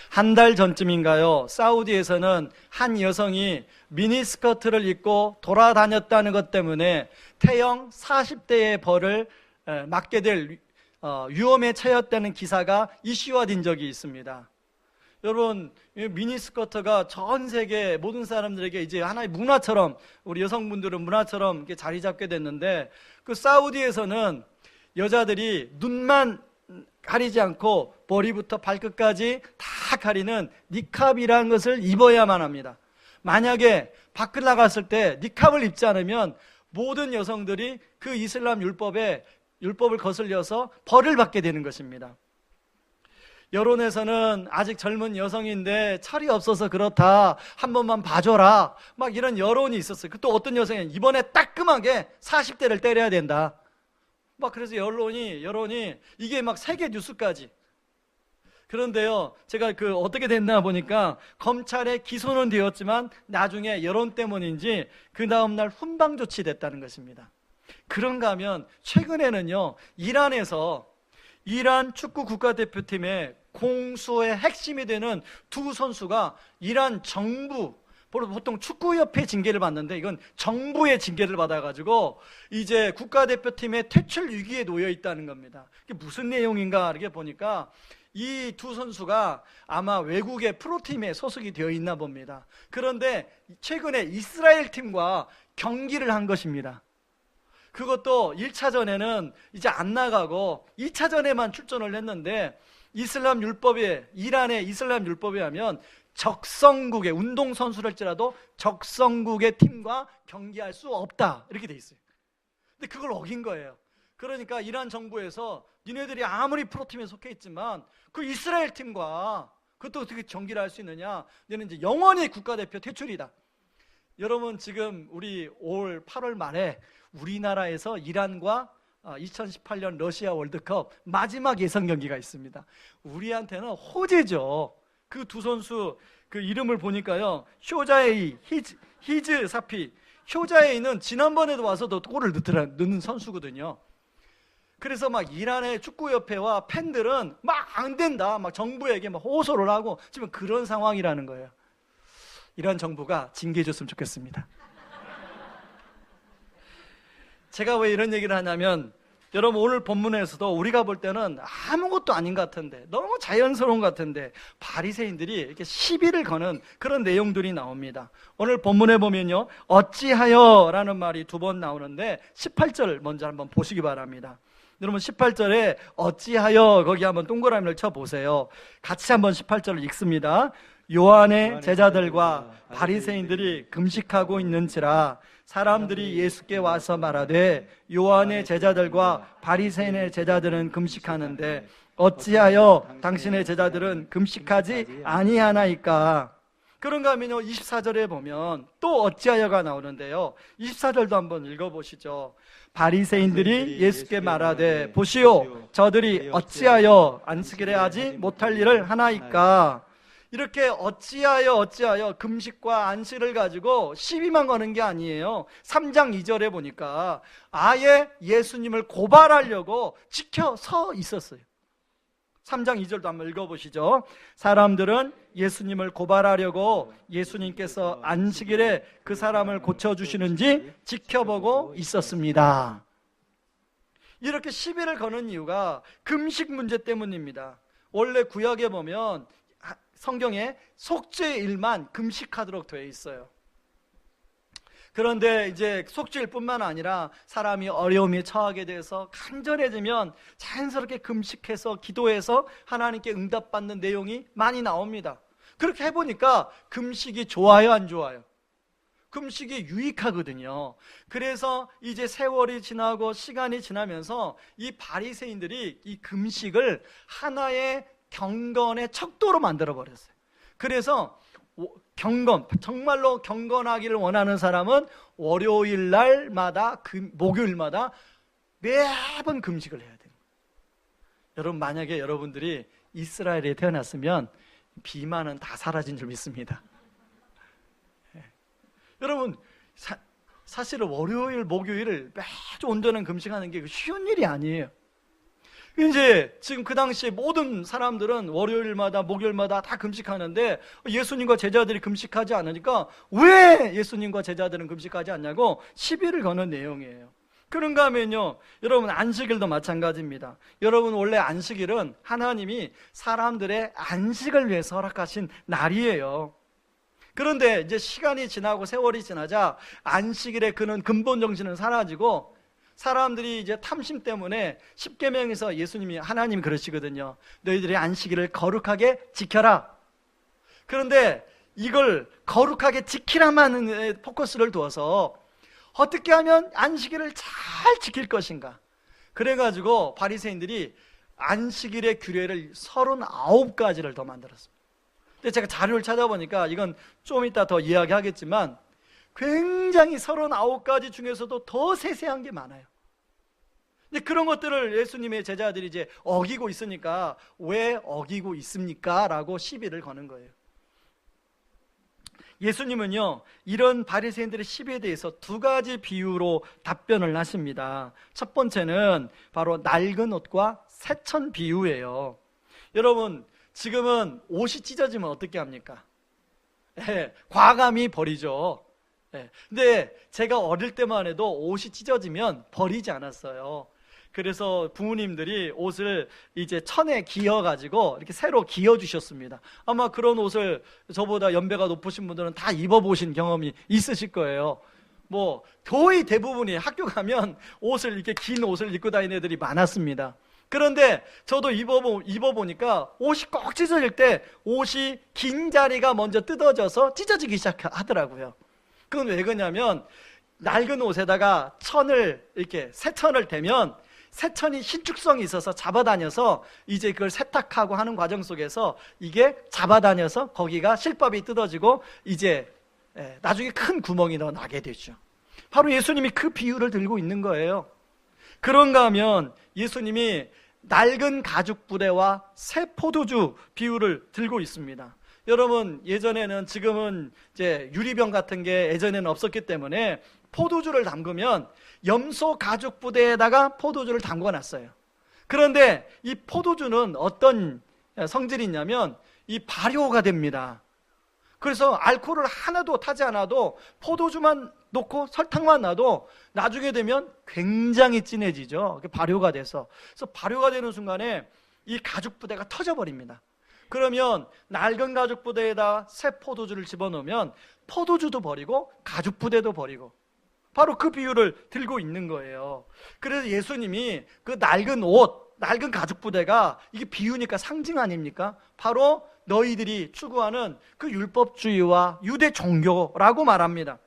한 달 전쯤인가요? 사우디에서는 한 여성이 미니스커트를 입고 돌아다녔다는 것 때문에 태형 40대의 벌을 맞게 될 위험에 처했다는 기사가 이슈화된 적이 있습니다. 여러분, 미니스커트가 전 세계 모든 사람들에게 이제 하나의 문화처럼, 우리 여성분들은 문화처럼 이렇게 자리 잡게 됐는데, 그 사우디에서는 여자들이 눈만 가리지 않고 머리부터 발끝까지 다 가리는 니캅이라는 것을 입어야만 합니다. 만약에 밖을 나갔을 때 니캅을 입지 않으면 모든 여성들이 그 이슬람 율법을 거슬려서 벌을 받게 되는 것입니다. 여론에서는 아직 젊은 여성인데 철이 없어서 그렇다, 한 번만 봐줘라, 막 이런 여론이 있었어요. 또 어떤 여성은 이번에 따끔하게 40대를 때려야 된다, 막 그래서 여론이 이게 막 세계 뉴스까지. 그런데요, 제가 어떻게 됐나 보니까 검찰에 기소는 되었지만 나중에 여론 때문인지 그 다음날 훈방 조치됐다는 것입니다. 그런가 하면 최근에는요, 이란에서 이란 축구 국가대표팀의 공수의 핵심이 되는 두 선수가 이란 정부, 보통 축구협회 징계를 받는데 이건 정부의 징계를 받아가지고 이제 국가대표팀의 퇴출 위기에 놓여 있다는 겁니다. 이게 무슨 내용인가 이렇게 보니까 이 두 선수가 아마 외국의 프로팀에 소속이 되어 있나 봅니다. 그런데 최근에 이스라엘 팀과 경기를 한 것입니다. 그것도 1차전에는 이제 안 나가고 2차전에만 출전을 했는데, 이란의 이슬람 율법에 하면 적성국의 운동선수랄지라도 적성국의 팀과 경기할 수 없다, 이렇게 돼 있어요. 근데 그걸 어긴 거예요. 그러니까 이란 정부에서 니네들이 아무리 프로팀에 속해 있지만 그 이스라엘 팀과 그것도 어떻게 경기를 할 수 있느냐, 너는 이제 영원히 국가대표 퇴출이다. 여러분, 지금 우리 올 8월 말에 우리나라에서 이란과 2018년 러시아 월드컵 마지막 예선 경기가 있습니다. 우리한테는 호재죠. 그 두 선수 그 이름을 보니까요, 쇼자에이, 히즈 사피. 쇼자에이는 지난번에도 와서도 골을 넣는 선수거든요. 그래서 막 이란의 축구협회와 팬들은 막 안 된다, 막 정부에게 막 호소를 하고 지금 그런 상황이라는 거예요. 이란 정부가 징계해 줬으면 좋겠습니다. 제가 왜 이런 얘기를 하냐면, 여러분, 오늘 본문에서도 우리가 볼 때는 아무것도 아닌 것 같은데, 너무 자연스러운 것 같은데 바리새인들이 이렇게 시비를 거는 그런 내용들이 나옵니다. 오늘 본문에 보면요, 어찌하여 라는 말이 두 번 나오는데 18절 먼저 한번 보시기 바랍니다. 여러분, 18절에 어찌하여, 거기 한번 동그라미를 쳐보세요. 같이 한번 18절을 읽습니다. 요한의 제자들과 바리새인들이 금식하고 있는지라 사람들이 예수께 와서 말하되, 요한의 제자들과 바리새인의 제자들은 금식하는데 어찌하여 당신의 제자들은 금식하지 아니하나이까? 그런가 하면요, 24절에 보면 또 어찌하여가 나오는데요, 24절도 한번 읽어보시죠. 바리새인들이 예수께 말하되, 보시오, 저들이 어찌하여 안식일에 하지 못할 일을 하나이까? 이렇게 어찌하여 금식과 안식을 가지고 시비만 거는 게 아니에요. 3장 2절에 보니까 아예 예수님을 고발하려고 지켜서 있었어요. 3장 2절도 한번 읽어보시죠. 사람들은 예수님을 고발하려고 예수님께서 안식일에 그 사람을 고쳐주시는지 지켜보고 있었습니다. 이렇게 시비를 거는 이유가 금식 문제 때문입니다. 원래 구약에 보면 성경에 속죄일만 금식하도록 되어 있어요. 그런데 이제 속죄일 뿐만 아니라 사람이 어려움에 처하게 돼서 간절해지면 자연스럽게 금식해서 기도해서 하나님께 응답받는 내용이 많이 나옵니다. 그렇게 해보니까 금식이 좋아요, 안 좋아요? 금식이 유익하거든요. 그래서 이제 세월이 지나고 시간이 지나면서 이 바리새인들이 이 금식을 하나의 경건의 척도로 만들어버렸어요. 그래서 정말로 경건하기를 원하는 사람은 월요일 날마다, 목요일마다 매번 금식을 해야 돼요. 여러분, 만약에 여러분들이 이스라엘에 태어났으면 비만은 다 사라진 줄 믿습니다. 여러분, 사실은 월요일, 목요일을 매주 온전한 금식하는 게 쉬운 일이 아니에요. 이제 지금 그 당시에 모든 사람들은 월요일마다 목요일마다 다 금식하는데 예수님과 제자들이 금식하지 않으니까 왜 예수님과 제자들은 금식하지 않냐고 시비를 거는 내용이에요. 그런가 하면요, 여러분 안식일도 마찬가지입니다. 여러분 원래 안식일은 하나님이 사람들의 안식을 위해서 허락하신 날이에요. 그런데 이제 시간이 지나고 세월이 지나자 안식일의 그는 근본 정신은 사라지고 사람들이 이제 탐심 때문에 십계명에서 예수님이 하나님이 그러시거든요. 너희들이 안식일을 거룩하게 지켜라. 그런데 이걸 거룩하게 지키라만 포커스를 두어서 어떻게 하면 안식일을 잘 지킬 것인가. 그래가지고 바리새인들이 안식일의 규례를 39가지를 더 만들었습니다. 근데 제가 자료를 찾아보니까 이건 좀 이따 더 이야기하겠지만 굉장히 39가지 중에서도 더 세세한 게 많아요. 근데 그런 것들을 예수님의 제자들이 이제 어기고 있으니까 왜 어기고 있습니까? 라고 시비를 거는 거예요. 예수님은요, 이런 바리새인들의 시비에 대해서 두 가지 비유로 답변을 하십니다. 첫 번째는 바로 낡은 옷과 새천 비유예요. 여러분, 지금은 옷이 찢어지면 어떻게 합니까? 과감히 버리죠. 근데 제가 어릴 때만 해도 옷이 찢어지면 버리지 않았어요. 그래서 부모님들이 옷을 이제 천에 기어가지고 이렇게 새로 기어주셨습니다. 아마 그런 옷을 저보다 연배가 높으신 분들은 다 입어보신 경험이 있으실 거예요. 뭐 거의 대부분이 학교 가면 옷을 이렇게 긴 옷을 입고 다니는 애들이 많았습니다. 그런데 저도 입어보니까 옷이 꼭 찢어질 때 옷이 긴 자리가 먼저 뜯어져서 찢어지기 시작하더라고요. 그건 왜 그러냐면 낡은 옷에다가 천을 이렇게 새천을 대면 새천이 신축성이 있어서 잡아다녀서 이제 그걸 세탁하고 하는 과정 속에서 이게 잡아다녀서 거기가 실밥이 뜯어지고 이제 나중에 큰 구멍이 나게 되죠. 바로 예수님이 그 비유를 들고 있는 거예요. 그런가 하면 예수님이 낡은 가죽 부대와 새 포도주 비유를 들고 있습니다. 여러분, 예전에는, 지금은 이제 유리병 같은 게 예전에는 없었기 때문에 포도주를 담그면 염소 가죽 부대에다가 포도주를 담궈 놨어요. 그런데 이 포도주는 어떤 성질이 있냐면 이 발효가 됩니다. 그래서 알코올을 하나도 타지 않아도 포도주만 놓고 설탕만 놔도 나중에 되면 굉장히 진해지죠. 발효가 돼서. 그래서 발효가 되는 순간에 이 가죽 부대가 터져버립니다. 그러면 낡은 가죽 부대에다 새 포도주를 집어넣으면 포도주도 버리고 가죽 부대도 버리고, 바로 그 비유를 들고 있는 거예요. 그래서 예수님이 그 낡은 옷, 낡은 가죽 부대가 이게 비유니까 상징 아닙니까? 바로 너희들이 추구하는 그 율법주의와 유대 종교라고 말합니다.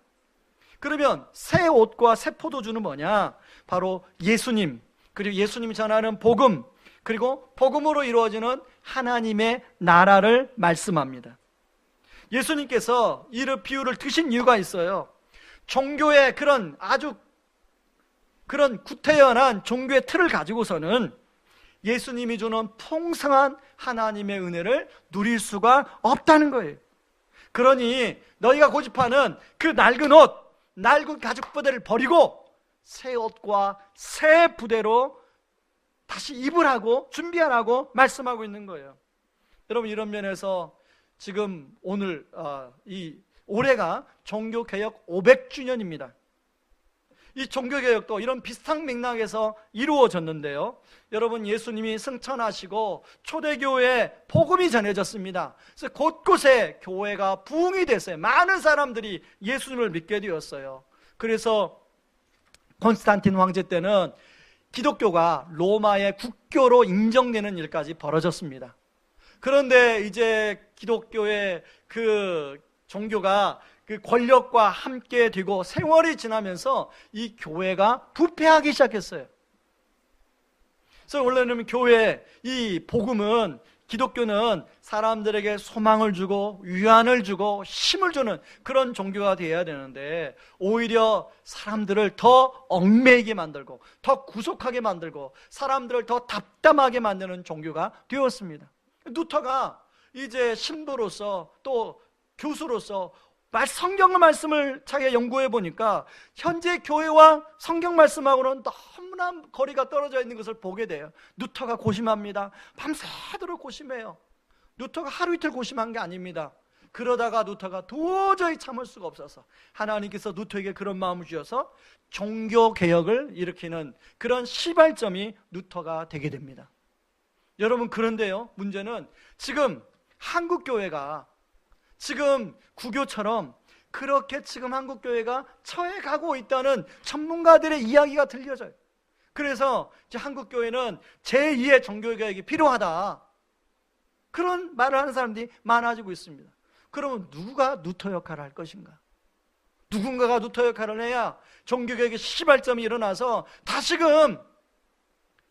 그러면 새 옷과 새 포도주는 뭐냐? 바로 예수님, 그리고 예수님이 전하는 복음, 그리고 복음으로 이루어지는 하나님의 나라를 말씀합니다. 예수님께서 이런 비유를 드신 이유가 있어요. 종교의 그런 아주 그런 구태연한 종교의 틀을 가지고서는 예수님이 주는 풍성한 하나님의 은혜를 누릴 수가 없다는 거예요. 그러니 너희가 고집하는 그 낡은 옷, 낡은 가죽 부대를 버리고 새 옷과 새 부대로 다시 입으라고, 준비하라고 말씀하고 있는 거예요. 여러분, 이런 면에서 지금 오늘 이 올해가 종교개혁 500주년입니다. 이 종교개혁도 이런 비슷한 맥락에서 이루어졌는데요. 여러분, 예수님이 승천하시고 초대교회에 복음이 전해졌습니다. 그래서 곳곳에 교회가 부흥이 됐어요. 많은 사람들이 예수님을 믿게 되었어요. 그래서 콘스탄틴 황제 때는 기독교가 로마의 국교로 인정되는 일까지 벌어졌습니다. 그런데 이제 기독교의 그 종교가 그 권력과 함께 되고 세월이 지나면서 이 교회가 부패하기 시작했어요. 그래서 원래는 교회, 이 복음은, 기독교는 사람들에게 소망을 주고 위안을 주고 힘을 주는 그런 종교가 되어야 되는데 오히려 사람들을 더 얽매이게 만들고 더 구속하게 만들고 사람들을 더 답답하게 만드는 종교가 되었습니다. 루터가 이제 신부로서 또 교수로서 성경 말씀을 자기가 연구해 보니까 현재 교회와 성경 말씀하고는 너무나 거리가 떨어져 있는 것을 보게 돼요. 루터가 고심합니다. 밤새도록 고심해요. 루터가 하루 이틀 고심한 게 아닙니다. 그러다가 루터가 도저히 참을 수가 없어서 하나님께서 루터에게 그런 마음을 주셔서 종교개혁을 일으키는 그런 시발점이 루터가 되게 됩니다. 여러분, 그런데요, 문제는 지금 한국교회가 지금 구교처럼 그렇게 지금 한국교회가 처해가고 있다는 전문가들의 이야기가 들려져요. 그래서 이제 한국교회는 제2의 종교개혁이 필요하다, 그런 말을 하는 사람들이 많아지고 있습니다. 그러면 누가 루터 역할을 할 것인가? 누군가가 루터 역할을 해야 종교개혁의 시발점이 일어나서 다시금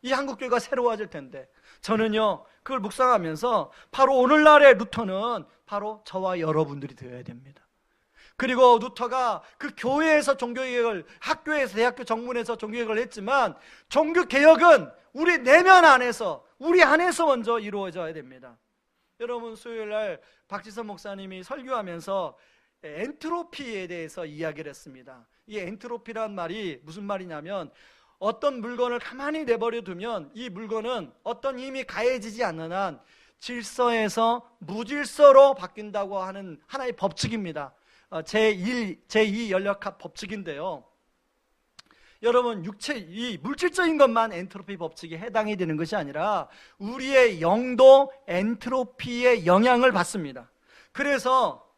이 한국교회가 새로워질 텐데, 저는요 그걸 묵상하면서 바로 오늘날의 루터는 바로 저와 여러분들이 되어야 됩니다. 그리고 루터가 그 교회에서 종교개혁을, 학교에서, 대학교 정문에서 종교개혁을 했지만 종교개혁은 우리 내면 안에서, 우리 안에서 먼저 이루어져야 됩니다. 여러분, 수요일날 박지선 목사님이 설교하면서 엔트로피에 대해서 이야기를 했습니다. 이 엔트로피란 말이 무슨 말이냐면, 어떤 물건을 가만히 내버려 두면 이 물건은 어떤 힘이 가해지지 않는 한 질서에서 무질서로 바뀐다고 하는 하나의 법칙입니다. 제2 연력학 법칙인데요, 여러분, 이 물질적인 것만 엔트로피 법칙에 해당이 되는 것이 아니라 우리의 영도 엔트로피의 영향을 받습니다. 그래서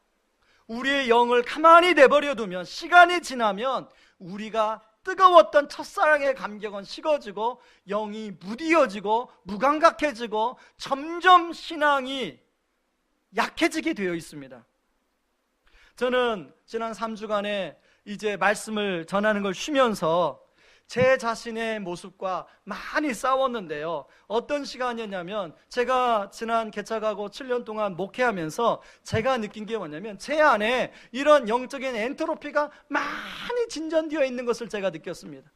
우리의 영을 가만히 내버려 두면 시간이 지나면 우리가 뜨거웠던 첫사랑의 감격은 식어지고 영이 무디어지고 무감각해지고 점점 신앙이 약해지게 되어 있습니다. 저는 지난 3주간에 이제 말씀을 전하는 걸 쉬면서 제 자신의 모습과 많이 싸웠는데요, 어떤 시간이었냐면, 제가 지난 개척하고 7년 동안 목회하면서 제가 느낀 게 뭐냐면, 제 안에 이런 영적인 엔트로피가 많이 진전되어 있는 것을 제가 느꼈습니다.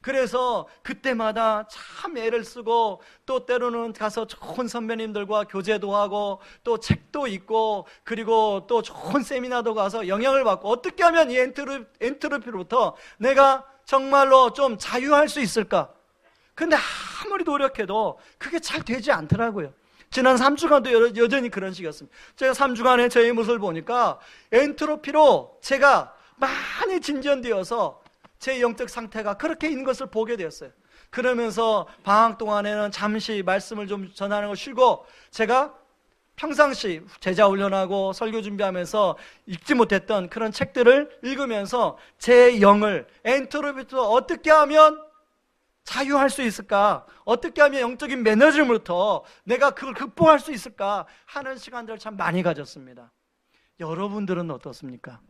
그래서 그때마다 참 애를 쓰고, 또 때로는 가서 좋은 선배님들과 교제도 하고, 또 책도 읽고, 그리고 또 좋은 세미나도 가서 영향을 받고, 어떻게 하면 이 엔트로피로부터 내가 정말로 좀 자유할 수 있을까? 근데 아무리 노력해도 그게 잘 되지 않더라고요. 지난 3주간도 여전히 그런 식이었습니다. 제가 3주간에 저의 모습을 보니까 엔트로피로 제가 많이 진전되어서 제 영적 상태가 그렇게 있는 것을 보게 되었어요. 그러면서 방학 동안에는 잠시 말씀을 좀 전하는 걸 쉬고, 제가 평상시 제자 훈련하고 설교 준비하면서 읽지 못했던 그런 책들을 읽으면서 제 영을 엔트로피부터 어떻게 하면 자유할 수 있을까, 어떻게 하면 영적인 매너즘으로부터 내가 그걸 극복할 수 있을까 하는 시간들을 참 많이 가졌습니다. 여러분들은 어떻습니까?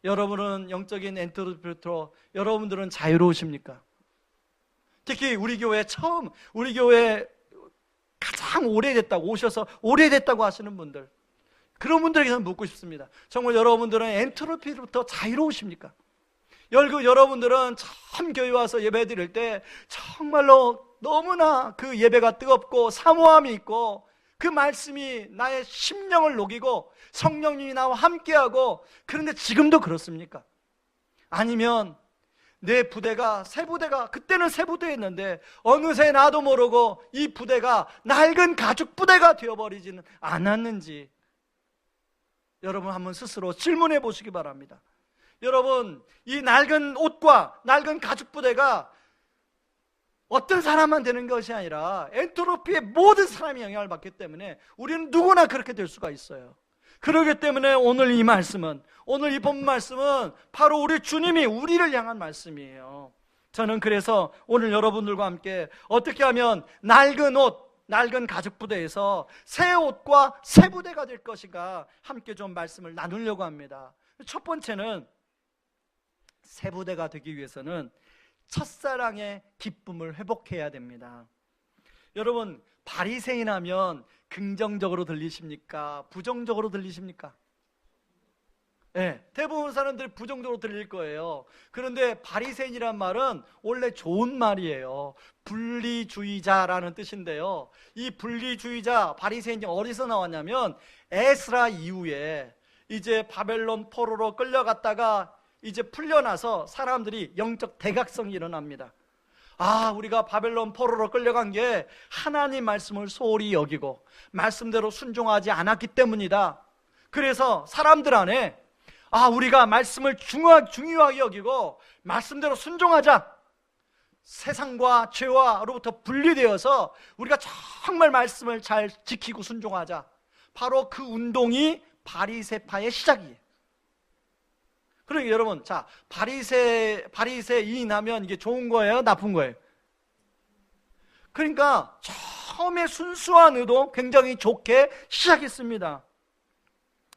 여러분은 영적인 엔트로피부터 여러분들은 자유로우십니까? 특히 우리 교회 가장 오래됐다고, 오셔서 오래됐다고 하시는 분들, 그런 분들에게 묻고 싶습니다. 정말 여러분들은 엔트로피로부터 자유로우십니까? 여러분들은 참 교회 와서 예배 드릴 때 정말로 너무나 그 예배가 뜨겁고 사모함이 있고, 그 말씀이 나의 심령을 녹이고 성령님이 나와 함께하고, 그런데 지금도 그렇습니까? 아니면 내 부대가, 새 부대가, 그때는 새 부대였는데 어느새 나도 모르고 이 부대가 낡은 가죽 부대가 되어버리지는 않았는지, 여러분 한번 스스로 질문해 보시기 바랍니다. 여러분, 이 낡은 옷과 낡은 가죽 부대가 어떤 사람만 되는 것이 아니라 엔트로피의 모든 사람이 영향을 받기 때문에 우리는 누구나 그렇게 될 수가 있어요. 그렇기 때문에 오늘 이 말씀은, 오늘 이 본문 말씀은 바로 우리 주님이 우리를 향한 말씀이에요. 저는 그래서 오늘 여러분들과 함께 어떻게 하면 낡은 옷, 낡은 가죽 부대에서 새 옷과 새 부대가 될 것인가 함께 좀 말씀을 나누려고 합니다. 첫 번째는, 새 부대가 되기 위해서는 첫사랑의 기쁨을 회복해야 됩니다. 여러분, 바리새인 하면 긍정적으로 들리십니까? 부정적으로 들리십니까? 네, 대부분 사람들이 부정적으로 들릴 거예요. 그런데 바리새인이란 말은 원래 좋은 말이에요. 분리주의자라는 뜻인데요, 이 분리주의자 바리새인이 어디서 나왔냐면 에스라 이후에 이제 바벨론 포로로 끌려갔다가 이제 풀려나서 사람들이 영적 대각성이 일어납니다. 아, 우리가 바벨론 포로로 끌려간 게 하나님 말씀을 소홀히 여기고 말씀대로 순종하지 않았기 때문이다. 그래서 사람들 안에 우리가 말씀을 중요하게 여기고 말씀대로 순종하자. 세상과 죄와로부터 분리되어서 우리가 정말 말씀을 잘 지키고 순종하자. 바로 그 운동이 바리새파의 시작이에요. 그러니까 여러분, 자, 바리새인 하면 이게 좋은 거예요? 나쁜 거예요? 그러니까 처음에 순수한 의도 굉장히 좋게 시작했습니다.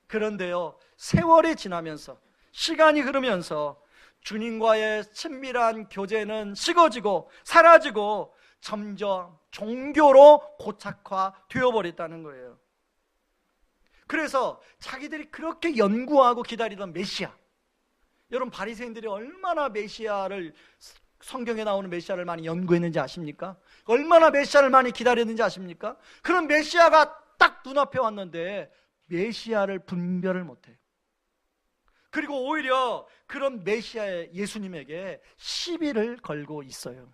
그런데요, 세월이 지나면서, 시간이 흐르면서 주님과의 친밀한 교제는 식어지고 사라지고 점점 종교로 고착화되어 버렸다는 거예요. 그래서 자기들이 그렇게 연구하고 기다리던 메시아, 여러분, 바리새인들이 얼마나 메시아를, 성경에 나오는 메시아를 많이 연구했는지 아십니까? 얼마나 메시아를 많이 기다렸는지 아십니까? 그런 메시아가 딱 눈앞에 왔는데 메시아를 분별을 못해요. 그리고 오히려 그런 메시아의 예수님에게 시비를 걸고 있어요.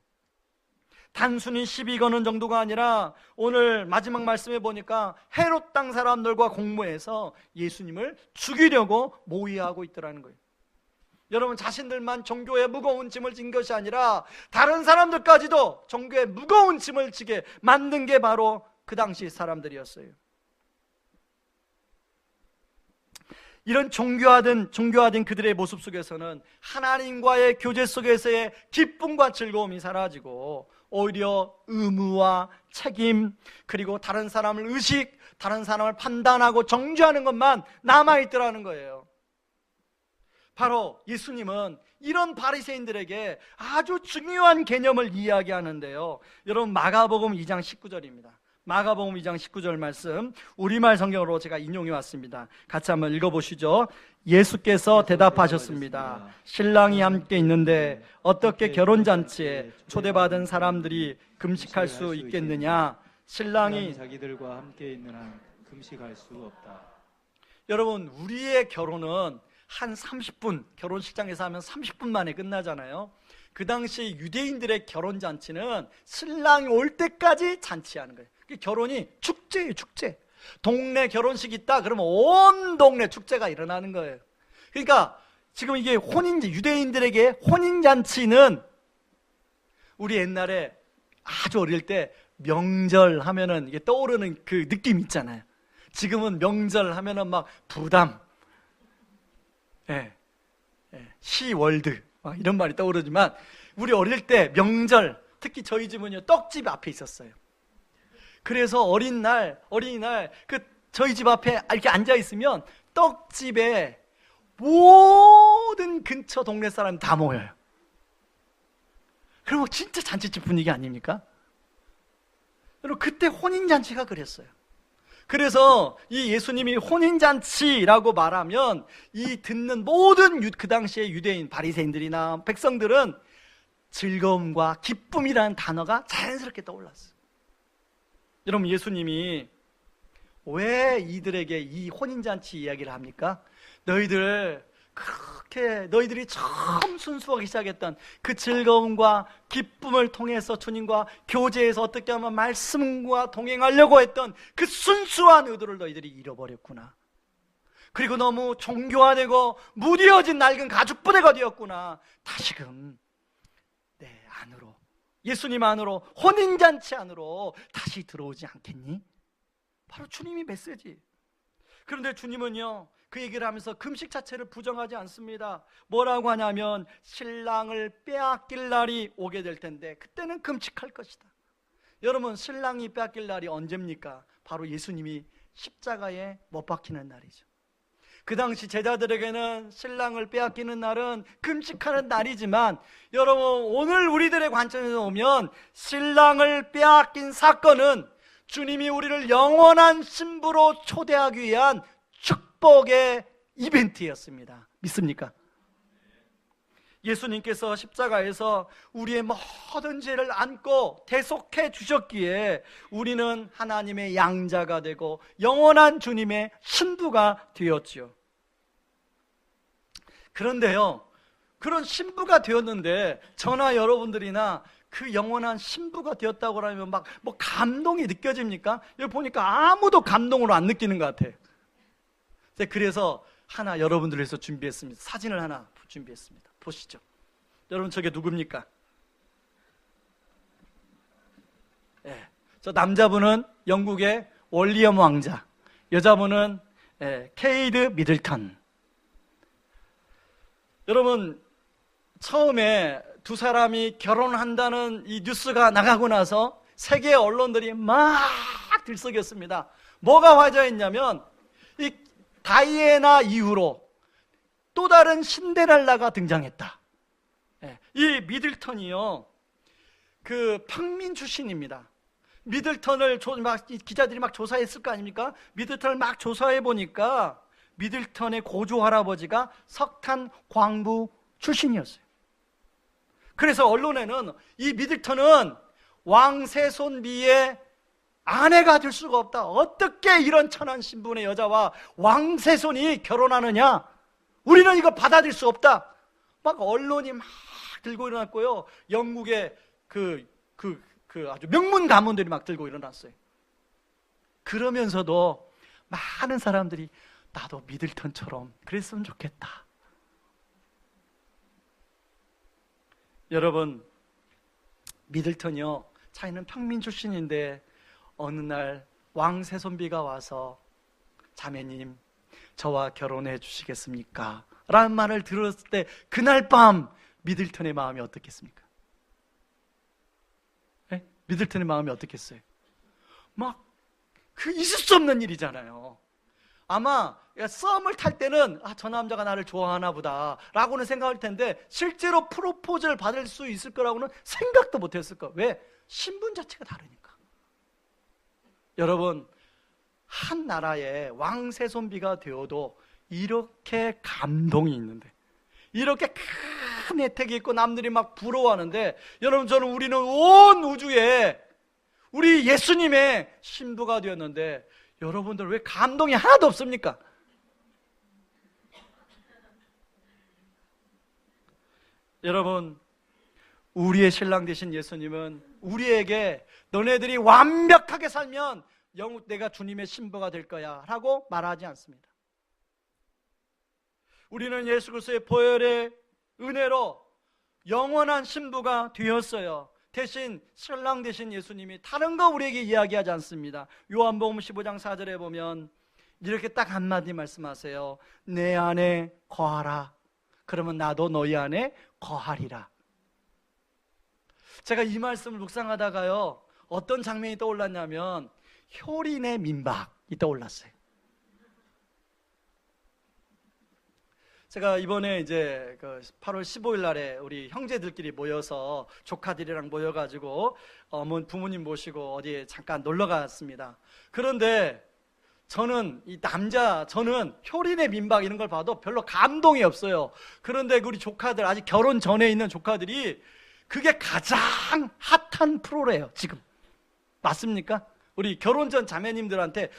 단순히 시비 거는 정도가 아니라 오늘 마지막 말씀에 보니까 헤롯 땅 사람들과 공모해서 예수님을 죽이려고 모의하고 있더라는 거예요. 여러분, 자신들만 종교에 무거운 짐을 진 것이 아니라 다른 사람들까지도 종교에 무거운 짐을 지게 만든 게 바로 그 당시 사람들이었어요. 이런 종교화된 그들의 모습 속에서는 하나님과의 교제 속에서의 기쁨과 즐거움이 사라지고 오히려 의무와 책임, 그리고 다른 사람을 의식, 다른 사람을 판단하고 정죄하는 것만 남아있더라는 거예요. 바로 예수님은 이런 바리새인들에게 아주 중요한 개념을 이야기하는데요. 여러분, 마가복음 2장 19절입니다. 마가복음 2장 19절 말씀 우리말 성경으로 제가 인용해 왔습니다. 같이 한번 읽어보시죠. 예수께서 대답하셨습니다. 신랑이 함께 있는데 어떻게 결혼잔치에 초대받은 사람들이 금식할 수 있겠느냐? 신랑이 자기들과 함께 있는 한 금식할 수 없다. 여러분, 우리의 결혼은 한 30분, 결혼식장에서 하면 30분 만에 끝나잖아요. 그 당시 유대인들의 결혼잔치는 신랑이 올 때까지 잔치하는 거예요. 결혼이 축제예요, 축제. 동네 결혼식 있다 그러면 온 동네 축제가 일어나는 거예요. 그러니까 지금 이게 유대인들에게 혼인잔치는 우리 옛날에 아주 어릴 때 명절 하면은 이게 떠오르는 그 느낌 있잖아요. 지금은 명절 하면은 막 부담, 시월드 이런 말이 떠오르지만 우리 어릴 때 명절, 특히 저희 집은요 떡집 앞에 있었어요. 그래서 어린이날 그 저희 집 앞에 이렇게 앉아 있으면 떡집에 모든 근처 동네 사람이 다 모여요. 그럼 진짜 잔치집 분위기 아닙니까? 여러분, 그때 혼인잔치가 그랬어요. 그래서 이 예수님이 혼인잔치라고 말하면 이 듣는 모든 그 당시의 유대인 바리새인들이나 백성들은 즐거움과 기쁨이라는 단어가 자연스럽게 떠올랐어요. 여러분, 예수님이 왜 이들에게 이 혼인잔치 이야기를 합니까? 너희들이 처음 순수하기 시작했던 그 즐거움과 기쁨을 통해서 주님과 교제해서 어떻게 하면 말씀과 동행하려고 했던 그 순수한 의도를 너희들이 잃어버렸구나. 그리고 너무 종교화되고 무뎌진 낡은 가죽부대가 되었구나. 다시금 내 안으로, 예수님 안으로, 혼인잔치 안으로 다시 들어오지 않겠니? 바로 주님이 메시지. 그런데 주님은요, 그 얘기를 하면서 금식 자체를 부정하지 않습니다. 뭐라고 하냐면 신랑을 빼앗길 날이 오게 될 텐데 그때는 금식할 것이다. 여러분, 신랑이 빼앗길 날이 언제입니까? 바로 예수님이 십자가에 못 박히는 날이죠. 그 당시 제자들에게는 신랑을 빼앗기는 날은 금식하는 날이지만 여러분, 오늘 우리들의 관점에서 보면 신랑을 빼앗긴 사건은 주님이 우리를 영원한 신부로 초대하기 위한 축복의 이벤트였습니다. 믿습니까? 예수님께서 십자가에서 우리의 모든 죄를 안고 대속해 주셨기에 우리는 하나님의 양자가 되고 영원한 주님의 신부가 되었지요. 그런데요, 그런 신부가 되었는데 저나 여러분들이나 그 영원한 신부가 되었다고 하면 막 뭐 감동이 느껴집니까? 여기 보니까 아무도 감동으로 안 느끼는 것 같아요. 그래서 하나 여러분들 위해서 준비했습니다. 사진을 하나 준비했습니다. 보시죠. 여러분, 저게 누굽니까? 예, 저 남자분은 영국의 윌리엄 왕자, 여자분은 케이트 미들턴. 여러분, 처음에 두 사람이 결혼한다는 이 뉴스가 나가고 나서 세계 언론들이 막 들썩였습니다. 뭐가 화제였냐면 이 다이애나 이후로 또 다른 신데렐라가 등장했다. 이 미들턴이요, 그 평민 출신입니다. 미들턴을 기자들이 막 조사했을 거 아닙니까? 미들턴을 막 조사해 보니까 미들턴의 고조 할아버지가 석탄 광부 출신이었어요. 그래서 언론에는 이 미들턴은 왕세손비의 아내가 될 수가 없다. 어떻게 이런 천한 신분의 여자와 왕세손이 결혼하느냐? 우리는 이거 받아들일 수 없다. 막 언론이 막 들고 일어났고요. 영국의 아주 명문 가문들이 막 들고 일어났어요. 그러면서도 많은 사람들이 나도 미들턴처럼 그랬으면 좋겠다. 여러분, 미들턴이요, 자기는 평민 출신인데 어느 날 왕세손비가 와서 자매님, 저와 결혼해 주시겠습니까? 라는 말을 들었을 때 그날 밤 미들턴의 마음이 어떻겠습니까? 네? 미들턴의 마음이 어떻겠어요? 막 있을 수 없는 일이잖아요. 아마 썸을 탈 때는 저 남자가 나를 좋아하나 보다 라고는 생각할 텐데 실제로 프로포즈를 받을 수 있을 거라고는 생각도 못했을 거예요. 왜? 신분 자체가 다르니까. 여러분, 한 나라의 왕세손비가 되어도 이렇게 감동이 있는데, 이렇게 큰 혜택이 있고 남들이 막 부러워하는데, 여러분, 우리는 온 우주에 우리 예수님의 신부가 되었는데 여러분들 왜 감동이 하나도 없습니까? 여러분, 우리의 신랑 되신 예수님은 우리에게 너네들이 완벽하게 살면 영국 내가 주님의 신부가 될 거야 라고 말하지 않습니다. 우리는 예수 그리스도의 보혈의 은혜로 영원한 신부가 되었어요. 대신 신랑 되신 예수님이 다른 거 우리에게 이야기하지 않습니다. 요한복음 15장 4절에 보면 이렇게 딱 한마디 말씀하세요. 내 안에 거하라. 그러면 나도 너희 안에 거하리라. 제가 이 말씀을 묵상하다가요, 어떤 장면이 떠올랐냐면 효린의 민박이 떠올랐어요. 제가 이번에 이제 8월 15일 날에 우리 형제들끼리 모여서 조카들이랑 모여가지고 부모님 모시고 어디에 잠깐 놀러 갔습니다. 그런데 저는 저는 효린의 민박 이런 걸 봐도 별로 감동이 없어요. 그런데 우리 조카들, 아직 결혼 전에 있는 조카들이 그게 가장 핫한 프로래요, 지금. 맞습니까? 우리 결혼 전 자매님들한테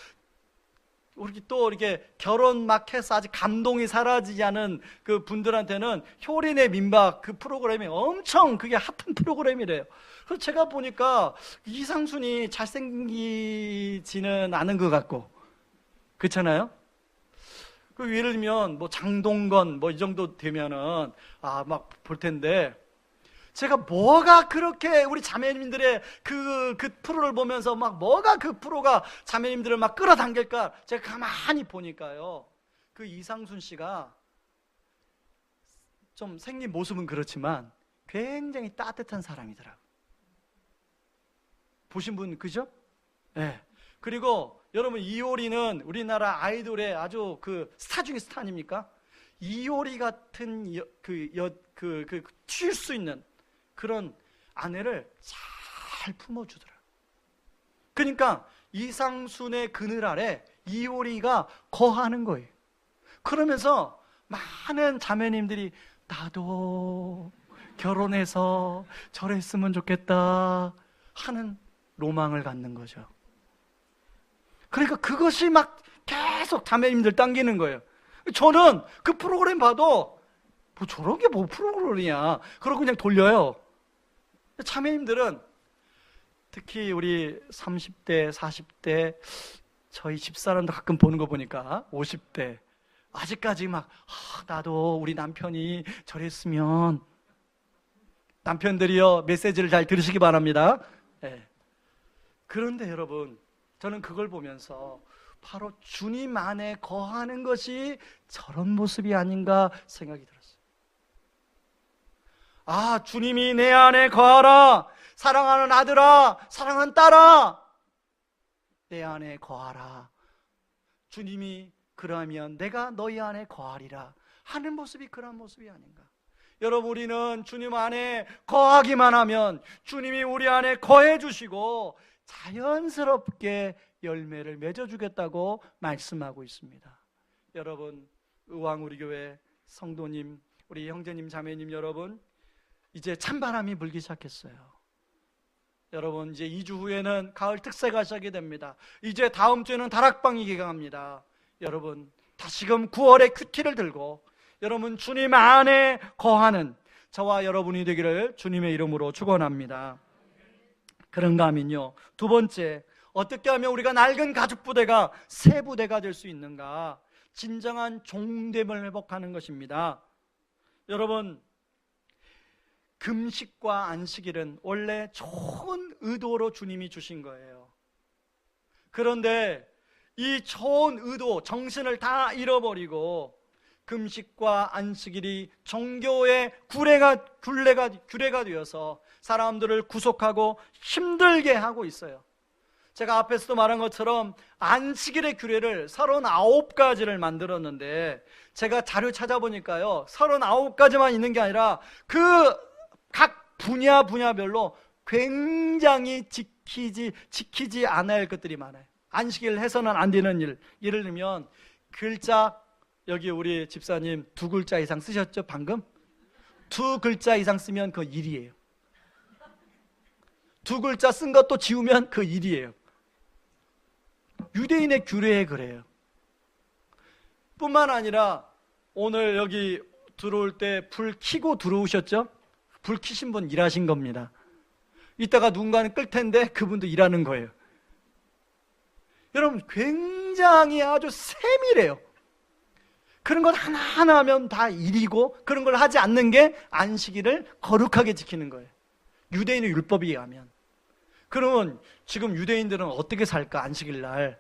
우리 또 이렇게 결혼 막 해서 아직 감동이 사라지지 않은 그 분들한테는 효린의 민박 그 프로그램이 엄청 그게 핫한 프로그램이래요. 그래서 제가 보니까 이상순이 잘생기지는 않은 것 같고, 그렇잖아요? 그 예를 들면 뭐 장동건 뭐 이 정도 되면은 막 볼 텐데, 제가 뭐가 그렇게 우리 자매님들의 그 프로를 보면서 막 뭐가 그 프로가 자매님들을 막 끌어당길까? 제가 가만히 보니까요, 그 이상순 씨가 좀 생긴 모습은 그렇지만 굉장히 따뜻한 사람이더라고요. 보신 분 그죠? 네. 그리고 여러분, 이효리는 우리나라 아이돌의 아주 그 스타 중에 스타 아닙니까? 이효리 같은 칠 수 있는 그런 아내를 잘 품어주더라. 그러니까 이상순의 그늘 아래 이효리가 거하는 거예요. 그러면서 많은 자매님들이 나도 결혼해서 저랬으면 좋겠다 하는 로망을 갖는 거죠. 그러니까 그것이 막 계속 자매님들 당기는 거예요. 저는 그 프로그램 봐도 뭐 저런 게 뭐 프로그램이야. 그러고 그냥 돌려요. 참여님들은 특히 우리 30대, 40대 저희 집사람도 가끔 보는 거 보니까 50대 아직까지 막 나도 우리 남편이 저랬으면. 남편들이요, 메시지를 잘 들으시기 바랍니다. 네. 그런데 여러분, 저는 그걸 보면서 바로 주님 안에 거하는 것이 저런 모습이 아닌가 생각이 들었어요. 아, 주님이 내 안에 거하라. 사랑하는 아들아, 사랑하는 딸아, 내 안에 거하라. 주님이 그러면 내가 너희 안에 거하리라 하는 모습이 그런 모습이 아닌가. 여러분, 우리는 주님 안에 거하기만 하면 주님이 우리 안에 거해 주시고 자연스럽게 열매를 맺어주겠다고 말씀하고 있습니다. 여러분, 의왕 우리 교회 성도님, 우리 형제님, 자매님 여러분, 이제 찬바람이 불기 시작했어요. 여러분, 이제 2주 후에는 가을 특세가 시작이 됩니다. 이제 다음 주에는 다락방이 개강합니다. 여러분, 다시금 9월에 큐티를 들고 여러분 주님 안에 거하는 저와 여러분이 되기를 주님의 이름으로 축원합니다. 그런가 하면요, 두 번째, 어떻게 하면 우리가 낡은 가죽 부대가 새 부대가 될 수 있는가? 진정한 종됨을 회복하는 것입니다. 여러분, 금식과 안식일은 원래 좋은 의도로 주님이 주신 거예요. 그런데 이 좋은 의도, 정신을 다 잃어버리고 금식과 안식일이 종교의 규례가 되어서 사람들을 구속하고 힘들게 하고 있어요. 제가 앞에서도 말한 것처럼 안식일의 규례를 39가지를 만들었는데 제가 자료 찾아보니까요, 39가지만 있는 게 아니라 그 각 분야별로 굉장히 지키지 않아야 할 것들이 많아요. 안식일 해서는 안 되는 일, 예를 들면 글자, 여기 우리 집사님 2글자 이상 쓰셨죠? 방금? 2글자 이상 쓰면 그 일이에요. 2글자 쓴 것도 지우면 그 일이에요. 유대인의 규례에 그래요. 뿐만 아니라 오늘 여기 들어올 때 불 켜고 들어오셨죠? 불 켜신 분 일하신 겁니다. 이따가 누군가는 끌 텐데 그분도 일하는 거예요. 여러분, 굉장히 아주 세밀해요. 그런 것 하나하나 하면 다 일이고, 그런 걸 하지 않는 게 안식일을 거룩하게 지키는 거예요. 유대인의 율법에 의하면. 그러면 지금 유대인들은 어떻게 살까, 안식일 날?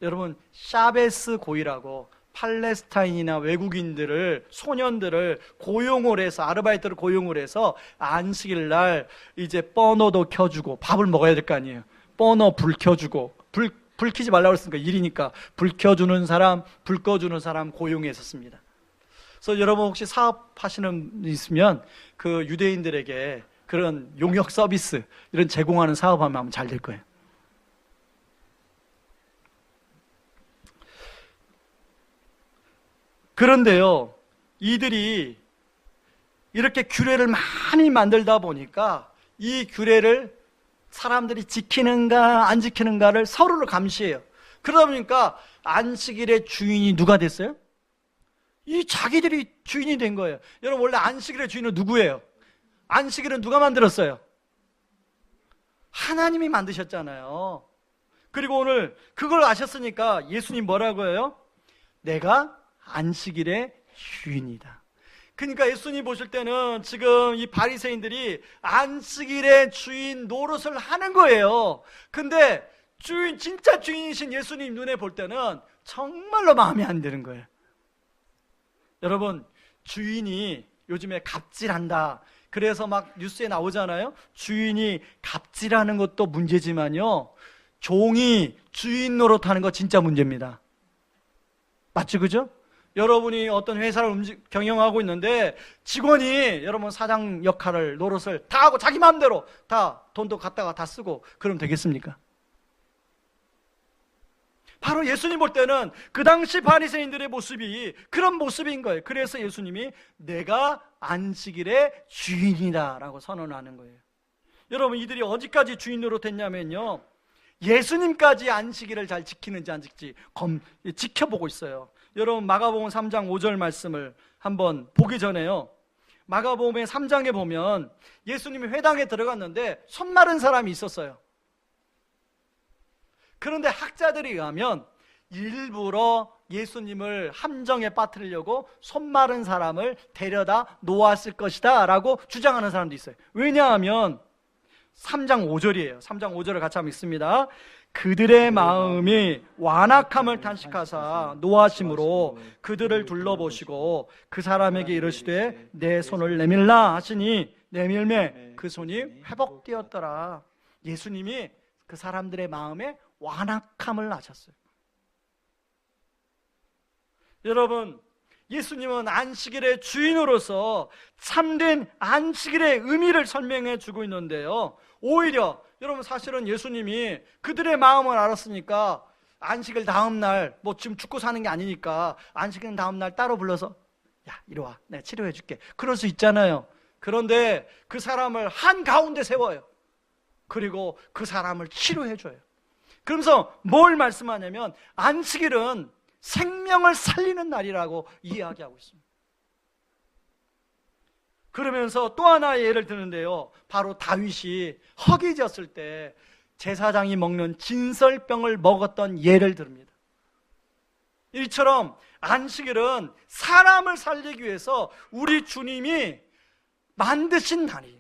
여러분, 샤베스 고이라고 팔레스타인이나 외국인들을, 소년들을 고용을 해서, 아르바이트를 고용을 해서 안식일 날 이제 버너도 켜주고 밥을 먹어야 될 거 아니에요. 버너 불 켜주고, 불 켜지 말라고 했으니까 일이니까 불 켜주는 사람, 불 꺼주는 사람 고용했었습니다. 그래서 여러분 혹시 사업하시는 분 있으면 그 유대인들에게 그런 용역 서비스 이런 제공하는 사업하면 잘 될 거예요. 그런데요, 이들이 이렇게 규례를 많이 만들다 보니까 이 규례를 사람들이 지키는가 안 지키는가를 서로를 감시해요. 그러다 보니까 안식일의 주인이 누가 됐어요? 이 자기들이 주인이 된 거예요. 여러분, 원래 안식일의 주인은 누구예요? 안식일은 누가 만들었어요? 하나님이 만드셨잖아요. 그리고 오늘 그걸 아셨으니까 예수님 뭐라고 해요? 내가 안식일의 주인이다. 그러니까 예수님 보실 때는 지금 이 바리새인들이 안식일의 주인 노릇을 하는 거예요. 근데 진짜 주인이신 예수님 눈에 볼 때는 정말로 마음에 안 드는 거예요. 여러분, 주인이 요즘에 갑질한다, 그래서 막 뉴스에 나오잖아요. 주인이 갑질하는 것도 문제지만요, 종이 주인 노릇하는 거 진짜 문제입니다. 맞죠? 그죠? 여러분이 어떤 회사를 경영하고 있는데 직원이 여러분 사장 역할을, 노릇을 다 하고 자기 마음대로 다 돈도 갖다가 다 쓰고 그러면 되겠습니까? 바로 예수님 볼 때는 그 당시 바리새인들의 모습이 그런 모습인 거예요. 그래서 예수님이 내가 안식일의 주인이다 라고 선언하는 거예요. 여러분, 이들이 어디까지 주인 노릇했냐면요, 예수님까지 안식일을 잘 지키는지 안 지키는지 지켜보고 있어요. 여러분 마가복음 3장 5절 말씀을 한번 보기 전에요, 마가복음의 3장에 보면 예수님이 회당에 들어갔는데 손 마른 사람이 있었어요. 그런데 학자들에 의하면 일부러 예수님을 함정에 빠뜨리려고 손 마른 사람을 데려다 놓았을 것이다 라고 주장하는 사람도 있어요. 왜냐하면 3장 5절이에요. 3장 5절을 같이 한번 읽습니다. 그들의 마음이 완악함을 탄식하사 노하심으로 그들을 둘러보시고 그 사람에게 이르시되 내 손을 내밀라 하시니 내밀매 그 손이 회복되었더라. 예수님이 그 사람들의 마음에 완악함을 아셨어요. 여러분, 예수님은 안식일의 주인으로서 참된 안식일의 의미를 설명해 주고 있는데요, 오히려 여러분 사실은 예수님이 그들의 마음을 알았으니까 안식일 다음 날, 뭐 지금 죽고 사는 게 아니니까 안식일 다음 날 따로 불러서 야 이리 와 내가 치료해 줄게 그럴 수 있잖아요. 그런데 그 사람을 한가운데 세워요. 그리고 그 사람을 치료해 줘요. 그러면서 뭘 말씀하냐면 안식일은 생명을 살리는 날이라고 이야기하고 있습니다. 그러면서 또 하나의 예를 드는데요, 바로 다윗이 허기졌을 때 제사장이 먹는 진설병을 먹었던 예를 듭니다. 이처럼 안식일은 사람을 살리기 위해서 우리 주님이 만드신 날이에요.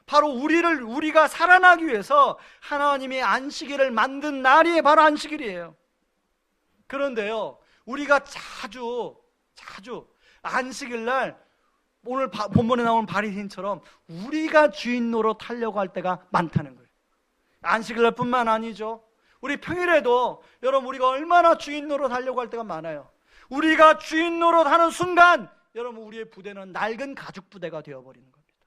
바로 우리가 살아나기 위해서 하나님이 안식일을 만든 날이 바로 안식일이에요. 그런데요, 우리가 자주 안식일 날 오늘 본문에 나오는 바리새인처럼 우리가 주인 노릇하려고 할 때가 많다는 거예요. 안식일 날 뿐만 아니죠. 우리 평일에도 여러분 우리가 얼마나 주인 노릇하려고 할 때가 많아요. 우리가 주인 노릇하는 순간 여러분 우리의 부대는 낡은 가죽 부대가 되어버리는 겁니다.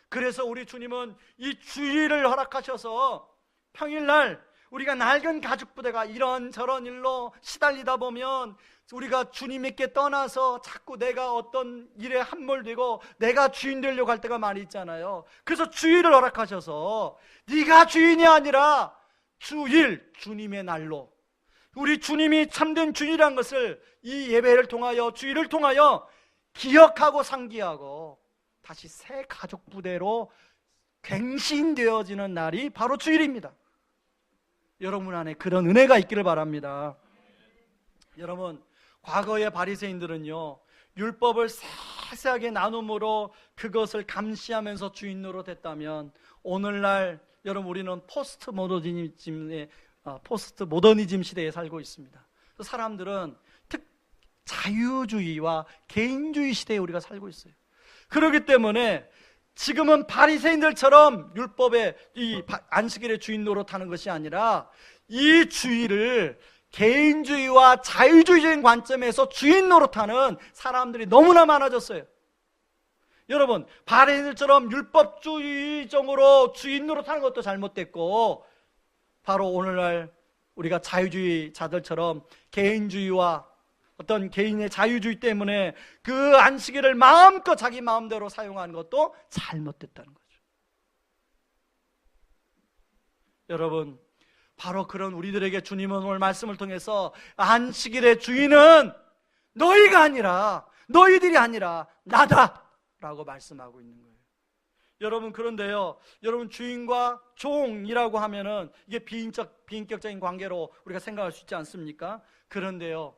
그래서 우리 주님은 이 주일을 허락하셔서 평일날 우리가 낡은 가죽 부대가 이런저런 일로 시달리다 보면 우리가 주님께 떠나서 자꾸 내가 어떤 일에 함몰되고 내가 주인 되려고 할 때가 많이 있잖아요. 그래서 주일을 허락하셔서 네가 주인이 아니라 주일, 주님의 날로, 우리 주님이 참된 주인이라는 것을 이 예배를 통하여, 주일을 통하여 기억하고 상기하고 다시 새 가족 부대로 갱신되어지는 날이 바로 주일입니다. 여러분 안에 그런 은혜가 있기를 바랍니다. 여러분, 과거의 바리새인들은요, 율법을 세세하게 나눔으로 그것을 감시하면서 주인 노릇했다면 오늘날 여러분 우리는 포스트 모더니즘 시대에 살고 있습니다. 사람들은 자유주의와 개인주의 시대에 우리가 살고 있어요. 그렇기 때문에 지금은 바리새인들처럼 율법의 이 안식일의 주인 노릇하는 것이 아니라 이 주일을 개인주의와 자유주의적인 관점에서 주인 노릇하는 사람들이 너무나 많아졌어요. 여러분, 바리새인들처럼 율법주의적으로 주인 노릇하는 것도 잘못됐고, 바로 오늘날 우리가 자유주의자들처럼 개인주의와 어떤 개인의 자유주의 때문에 그 안식일을 마음껏 자기 마음대로 사용하는 것도 잘못됐다는 거죠. 여러분, 바로 그런 우리들에게 주님은 오늘 말씀을 통해서 안식일의 주인은 너희가 아니라, 너희들이 아니라 나다 라고 말씀하고 있는 거예요. 여러분, 그런데요, 여러분 주인과 종이라고 하면은 이게 비인격적인 관계로 우리가 생각할 수 있지 않습니까? 그런데요,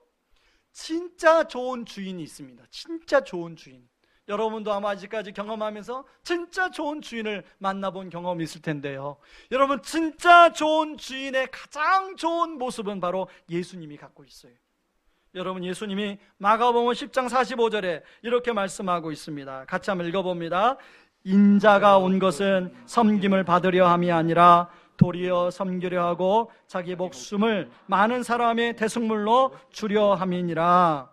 진짜 좋은 주인이 있습니다. 진짜 좋은 주인. 여러분도 아마 아직까지 경험하면서 진짜 좋은 주인을 만나본 경험이 있을 텐데요, 여러분, 진짜 좋은 주인의 가장 좋은 모습은 바로 예수님이 갖고 있어요. 여러분, 예수님이 마가복음 10장 45절에 이렇게 말씀하고 있습니다. 같이 한번 읽어봅니다. 인자가 온 것은 섬김을 받으려 함이 아니라 도리어 섬기려 하고 자기 목숨을 많은 사람의 대속물로 주려 함이니라.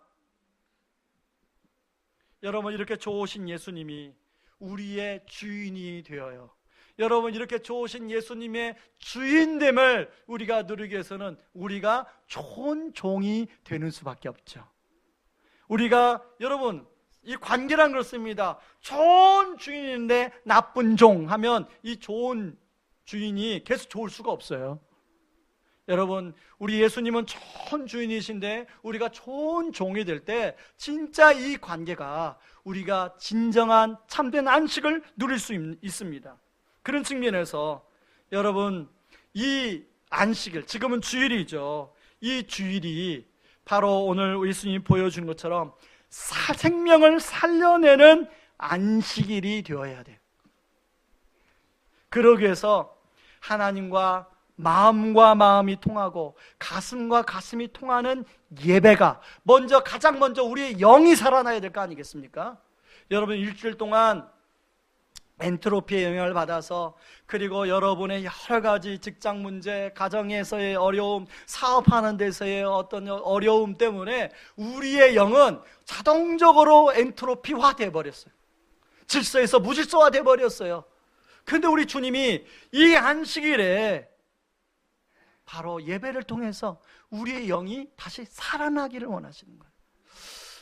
여러분, 이렇게 좋으신 예수님이 우리의 주인이 되어요. 여러분, 이렇게 좋으신 예수님의 주인됨을 우리가 누리기 위해서는 우리가 좋은 종이 되는 수밖에 없죠. 우리가, 여러분, 이 관계란 그렇습니다. 좋은 주인인데 나쁜 종 하면 이 좋은 주인이 계속 좋을 수가 없어요. 여러분, 우리 예수님은 좋은 주인이신데 우리가 좋은 종이 될 때 진짜 이 관계가 우리가 진정한 참된 안식을 누릴 수 있습니다. 그런 측면에서 여러분, 이 안식일, 지금은 주일이죠. 이 주일이 바로 오늘 예수님이 보여준 것처럼 생명을 살려내는 안식일이 되어야 돼요. 그러기 위해서 하나님과 마음과 마음이 통하고 가슴과 가슴이 통하는 예배가 가장 먼저 우리의 영이 살아나야 될 거 아니겠습니까? 여러분, 일주일 동안 엔트로피의 영향을 받아서, 그리고 여러분의 여러 가지 직장 문제, 가정에서의 어려움, 사업하는 데서의 어떤 어려움 때문에 우리의 영은 자동적으로 엔트로피화 되어버렸어요. 질서에서 무질서화 되어버렸어요. 그런데 우리 주님이 이 안식일에 바로 예배를 통해서 우리의 영이 다시 살아나기를 원하시는 거예요.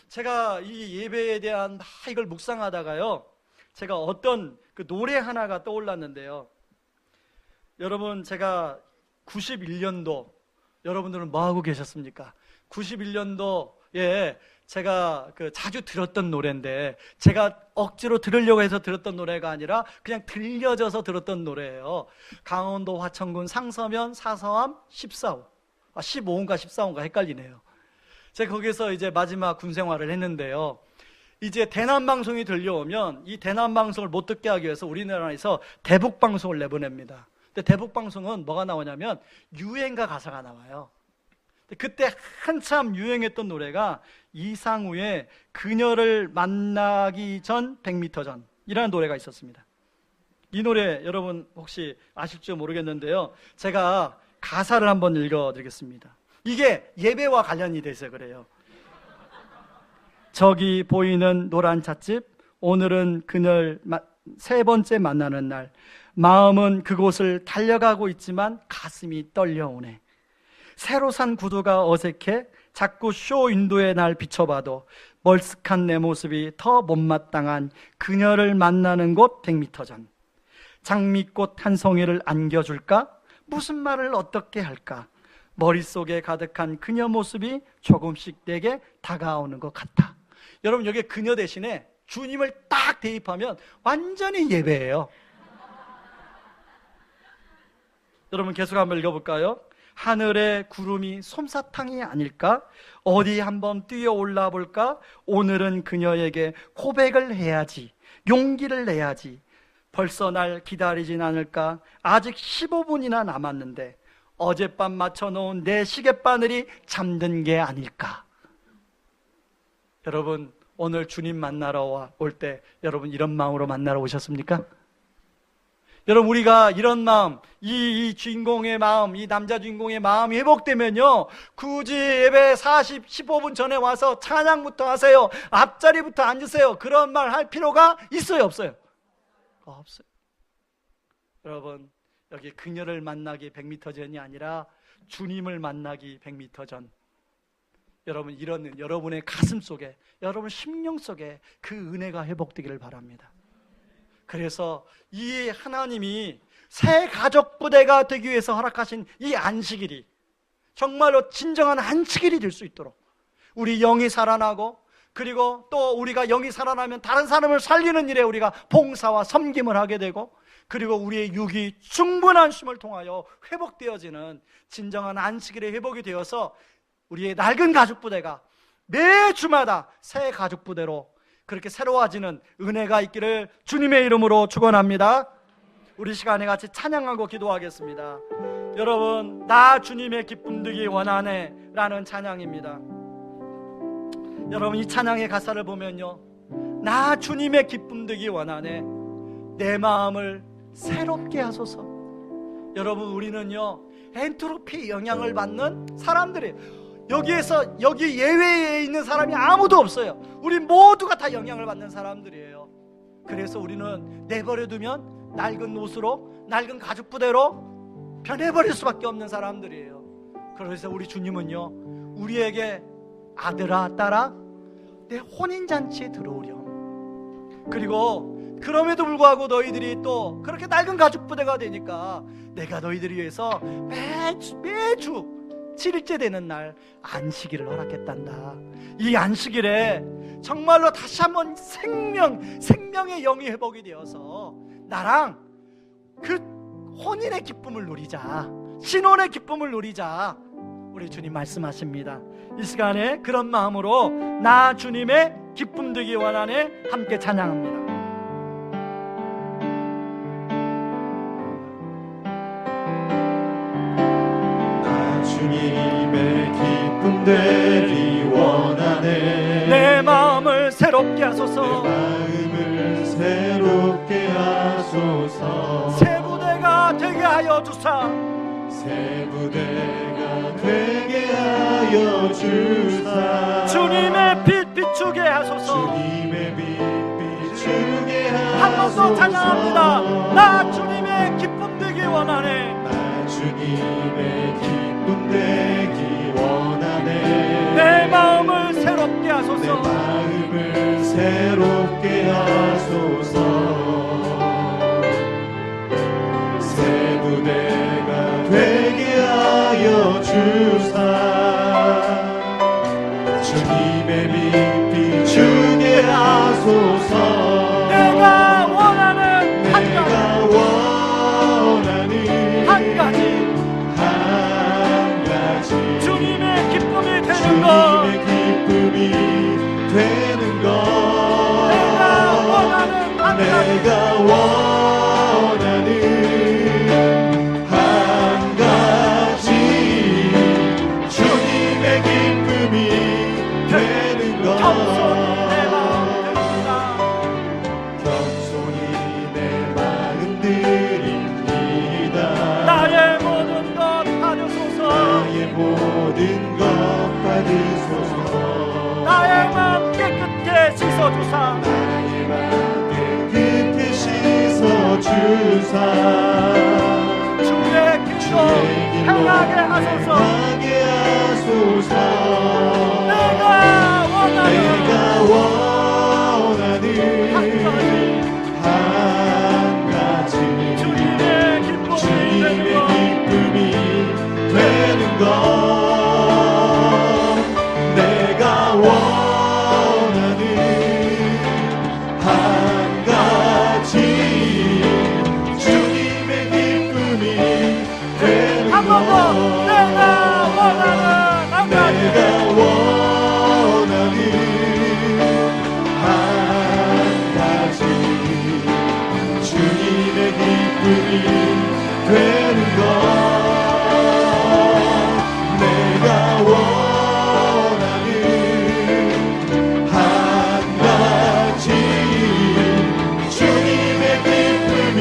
제가 이 예배에 대한 이걸 묵상하다가요, 제가 어떤 그 노래 하나가 떠올랐는데요. 여러분, 제가 91년도, 여러분들은 뭐 하고 계셨습니까? 91년도에 제가 자주 들었던 노래인데, 제가 억지로 들으려고 해서 들었던 노래가 아니라 그냥 들려져서 들었던 노래예요. 강원도 화천군 상서면 사서암 14호, 15호인가 14호인가 헷갈리네요. 제가 거기서 이제 마지막 군 생활을 했는데요, 이제 대남방송이 들려오면 이 대남방송을 못 듣게 하기 위해서 우리나라에서 대북방송을 내보냅니다. 근데 대북방송은 뭐가 나오냐면 유행가 가사가 나와요. 그때 한참 유행했던 노래가 이상우의 그녀를 만나기 전 100m 전이라는 노래가 있었습니다. 이 노래 여러분 혹시 아실지 모르겠는데요, 제가 가사를 한번 읽어드리겠습니다. 이게 예배와 관련이 돼서 그래요. 저기 보이는 노란 찻집, 오늘은 그녀를 세 번째 만나는 날. 마음은 그곳을 달려가고 있지만 가슴이 떨려오네. 새로 산 구두가 어색해 자꾸 쇼 윈도에 날 비춰봐도 멀쓱한 내 모습이 더 못마땅한 그녀를 만나는 곳 100m 전. 장미꽃 한 송이를 안겨줄까? 무슨 말을 어떻게 할까? 머릿속에 가득한 그녀 모습이 조금씩 내게 다가오는 것 같아. 여러분, 여기에 그녀 대신에 주님을 딱 대입하면 완전히 예배예요. 여러분, 계속 한번 읽어볼까요? 하늘에 구름이 솜사탕이 아닐까? 어디 한번 뛰어 올라 볼까? 오늘은 그녀에게 고백을 해야지. 용기를 내야지. 벌써 날 기다리진 않을까? 아직 15분이나 남았는데 어젯밤 맞춰놓은 내 시계바늘이 잠든 게 아닐까? 여러분, 오늘 주님 만나러 올 때 여러분 이런 마음으로 만나러 오셨습니까? 여러분, 우리가 이런 마음, 이 주인공의 마음, 이 남자 주인공의 마음이 회복되면요, 굳이 예배 15분 전에 와서 찬양부터 하세요, 앞자리부터 앉으세요, 그런 말 할 필요가 있어요, 없어요? 없어요. 여러분, 여기 그녀를 만나기 100m 전이 아니라 주님을 만나기 100m 전. 여러분, 이런 여러분의 가슴 속에, 여러분 심령 속에 그 은혜가 회복되기를 바랍니다. 그래서 이 하나님이 새 가족 부대가 되기 위해서 허락하신 이 안식일이 정말로 진정한 안식일이 될 수 있도록 우리 영이 살아나고, 그리고 또 우리가 영이 살아나면 다른 사람을 살리는 일에 우리가 봉사와 섬김을 하게 되고, 그리고 우리의 육이 충분한 쉼을 통하여 회복되어지는 진정한 안식일의 회복이 되어서 우리의 낡은 가족부대가 매주마다 새 가족부대로 그렇게 새로워지는 은혜가 있기를 주님의 이름으로 축원합니다. 우리 시간에 같이 찬양하고 기도하겠습니다. 여러분, 나 주님의 기쁨 되기 원하네 라는 찬양입니다. 여러분, 이 찬양의 가사를 보면요, 나 주님의 기쁨 되기 원하네, 내 마음을 새롭게 하소서. 여러분, 우리는요 엔트로피 영향을 받는 사람들이에요. 여기 예외에 있는 사람이 아무도 없어요. 우리 모두가 다 영향을 받는 사람들이에요. 그래서 우리는 내버려두면 낡은 옷으로, 낡은 가죽부대로 변해버릴 수밖에 없는 사람들이에요. 그래서 우리 주님은요, 우리에게 아들아 딸아 내 혼인잔치에 들어오렴, 그리고 그럼에도 불구하고 너희들이 또 그렇게 낡은 가죽 부대가 되니까 내가 너희들을 위해서 매주 7일째 되는 날 안식일을 허락했단다. 이 안식일에 정말로 다시 한번 생명의 영이 회복이 되어서 나랑 그 혼인의 기쁨을 누리자, 신혼의 기쁨을 누리자, 우리 주님 말씀하십니다. 이 시간에 그런 마음으로 나 주님의 기쁨 되기 원하네 함께 찬양합니다. 나 주님의 기쁨 되기 원하네. 내 마음을 새롭게 하소서. 내 마음을 새롭게 하소서. 새 부대가 되게 하여 주사. 새 부대가 되게 하여 주사. 주님의 빛 비추게 하소서. 주님의 빛 비추게 하소서. 한 번 더 찬양합니다. 나 주님의 기쁨 되기 원하네. 나 주님의 기쁨 되기 원하네. 내 마음을 새롭게 하소서. 내 마음을 새롭게 하소서. 새 부대가 되게 하여 주사. 주님의 빛 비추게 하소서. 내가 원하는 한 가지 주님의 기쁨이 되는 것. 주님의 기쁨이 되는 것. 내가 원하는 한 가지. 내가 원하는 한 가지. 주님의 기쁨이 되는 것. 겸손히 내 마음 드립니다. 겸손히 내 마음 드립니다. 나의 모든 것 받으소서. 나의 모든 것 받으소서. 나의 마음 깨끗게 씻어주사. 나의 마음 깨끗게 씻어주사. 주의 길로 행하게 하소서. 행하게 하소서. 내가 원하는 한 가지. 주님의 기쁨이 되는 것. 내가 원하는 한 가지. 주님의 기쁨이 되는 한 번 더. 내가 원하는 한 가지. 내가 원하는 한 가지. 주님의 기쁨이 되는 것. 내가 원하는 한 가지. 주님의 기쁨이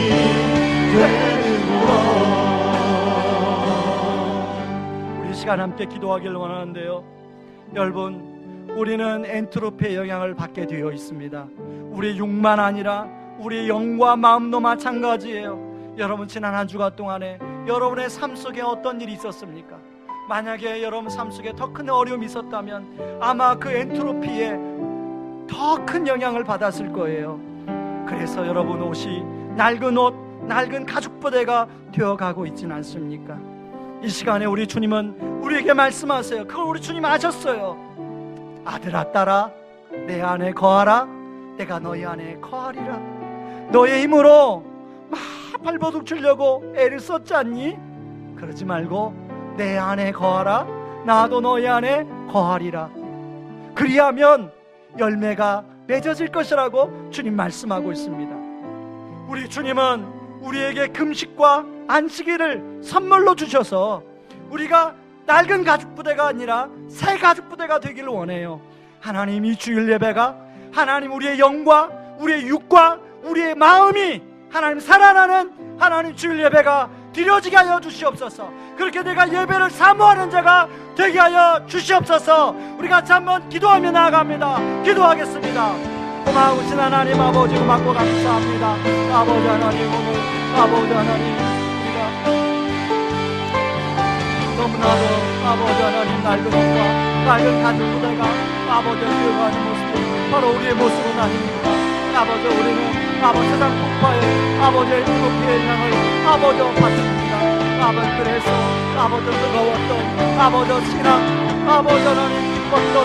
되는 것. 우리 시간 함께 기도하기를 원하는데요. 여러분, 우리는 엔트로피의 영향을 받게 되어 있습니다. 우리 육만 아니라 우리 영과 마음도 마찬가지예요. 여러분, 지난 한 주간 동안에 여러분의 삶 속에 어떤 일이 있었습니까? 만약에 여러분 삶 속에 더 큰 어려움이 있었다면 아마 그 엔트로피에 더 큰 영향을 받았을 거예요. 그래서 여러분 옷이 낡은 옷, 낡은 가죽 부대가 되어가고 있진 않습니까? 이 시간에 우리 주님은 우리에게 말씀하세요. 그걸 우리 주님 아셨어요. 아들아, 딸아, 내 안에 거하라. 내가 너희 안에 거하리라. 너의 힘으로 막 발버둥 치려고 애를 썼지 않니? 그러지 말고 내 안에 거하라. 나도 너희 안에 거하리라. 그리하면 열매가 맺어질 것이라고 주님 말씀하고 있습니다. 우리 주님은 우리에게 금식과 안식일을 선물로 주셔서 우리가 낡은 가죽 부대가 아니라 새 가죽 부대가 되기를 원해요. 하나님, 이 주일 예배가 하나님 우리의 영과 우리의 육과 우리의 마음이 하나님 살아나는 하나님 주일 예배가 드려지게 하여 주시옵소서. 그렇게 내가 예배를 사모하는 자가 되게 하여 주시옵소서. 우리 같이 한번 기도하며 나아갑니다. 기도하겠습니다. 고마우신 하나님 아버지, 고맙고 감사합니다. 아버지 하나님, 오늘 아버지 하나님, 우리가 너무나도 아버지 하나님 낡은 옷과 낡은 가죽 부대가 아버지를 기억하는 모습이 바로 우리의 모습은 아닙니까? 아버지, 우리는 아버지 세상 국가에 아버지의 뜨겁게 영향을 아버지 받습니다. 아버지 그래서 아버지 뜨거웠던 아버지 신앙 아버지 하나님 기뻤던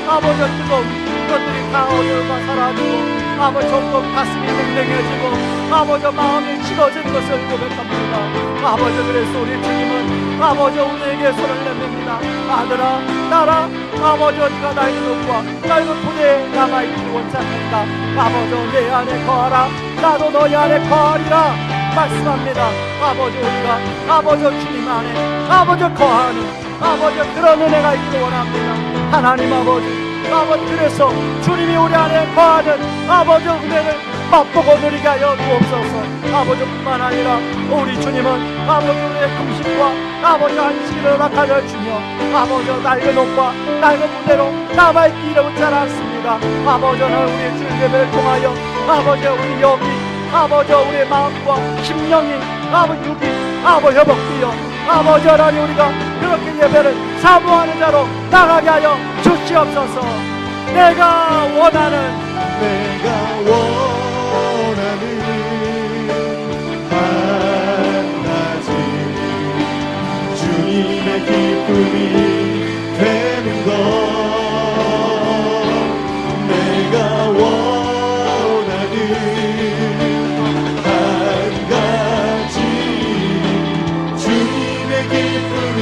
아버지 뜨거운 것들이 다 어려가 사라지고 아버지 점점 가슴이 냉랭해지고 아버지 마음이 식어진 것을 고백합니다. 아버지 그래서 우리 주님은 아버지 우리에게 손을 내밉니다. 아들아 딸아 아버지 어디가 나의 눈과 나의 부대에 남아있기 원장한다. 아버지 내 안에 거하라 나도 너희 안에 거하리라 말씀합니다. 아버지 우리가 아버지 주님 안에 아버지 거하는 아버지 그런 은혜가 있기를 원합니다. 하나님 아버지 그래서 주님이 우리 안에 거하는 아버지 은혜를 맛보고 누리게 하여 주옵소서. 아버지뿐만 아니라 우리 주님은 아버지 우리의 금식과 아버지 안식일을 허락하여 주며 아버지 낡은 옷과 낡은 무대로 남아있기를 잘 않습니다. 아버지는 우리의 주일 예배를 통하여 아버지 우리 영이 아버지 우리의 마음과 심령이 아버지 육이 아버지 회복되어 아버지 하나님 우리가 그렇게 예배를 사모하는 자로 나가게 하여 주시옵소서. 내가 원하는 한 가지 주님의 기쁨이 되는 것 내가 원하는 한 가지 주님의 기쁨이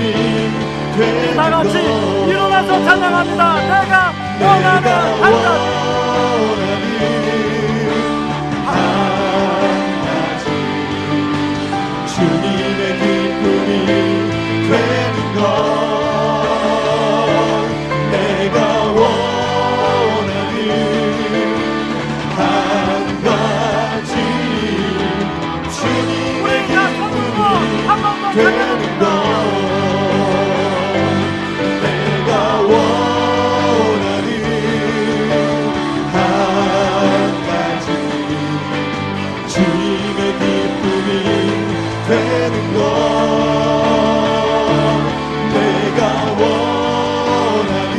되는 다 같이 것 일어나서 찬양합니다. 내가 원하는 한 가지 주님의 기쁨이 되는 것 내가 원하는 한 가지 주님의 기쁨이 되는 것 내가 원하는 한 가지 주님의 기쁨이 되는 것 내가 원하는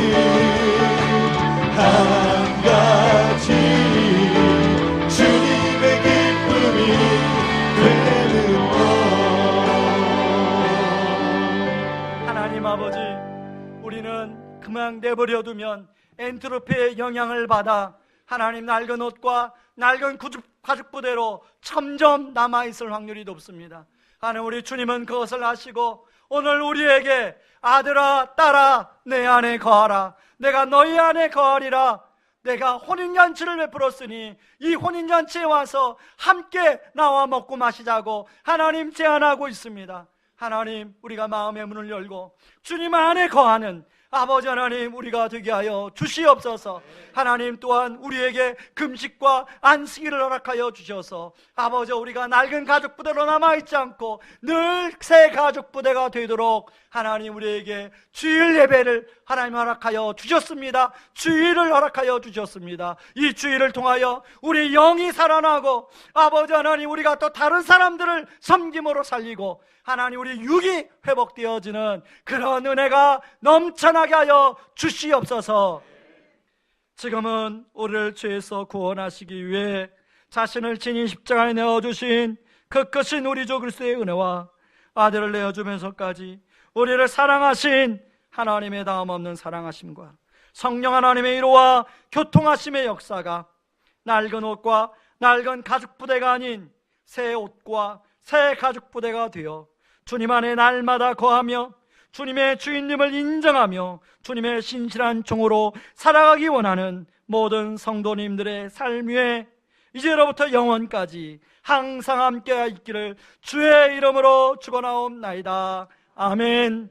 한 가지 주님의 기쁨이 되는 것 하나님 아버지 우리는 그만 내버려두면 엔트로피의 영향을 받아 하나님 낡은 옷과 낡은 가죽부대로 점점 남아있을 확률이 높습니다. 하나님 우리 주님은 그것을 아시고 오늘 우리에게 아들아 딸아 내 안에 거하라 내가 너희 안에 거하리라 내가 혼인잔치를 베풀었으니 이 혼인잔치에 와서 함께 나와 먹고 마시자고 하나님 제안하고 있습니다. 하나님 우리가 마음의 문을 열고 주님 안에 거하는 아버지 하나님 우리가 되게 하여 주시옵소서. 하나님 또한 우리에게 금식과 안식일을 허락하여 주셔서 아버지 우리가 낡은 가죽부대로 남아있지 않고 늘 새 가죽부대가 되도록 하나님 우리에게 주일 예배를 하나님 허락하여 주셨습니다. 주일을 허락하여 주셨습니다. 이 주일을 통하여 우리 영이 살아나고 아버지 하나님 우리가 또 다른 사람들을 섬김으로 살리고 하나님 우리 육이 회복되어지는 그런 은혜가 넘쳐나게 하여 주시옵소서. 지금은 우리를 죄에서 구원하시기 위해 자신을 친히 십자가에 내어주신 그 크신 우리 주 그리스도의 은혜와 아들을 내어주면서까지 우리를 사랑하신 하나님의 다음없는 사랑하심과 성령 하나님의 이루와 교통하심의 역사가 낡은 옷과 낡은 가죽부대가 아닌 새 옷과 새 가죽부대가 되어 주님 안에 날마다 거하며 주님의 주인님을 인정하며 주님의 신실한 종으로 살아가기 원하는 모든 성도님들의 삶 위에 이제로부터 영원까지 항상 함께 있기를 주의 이름으로 축원하옵나이다. 아멘.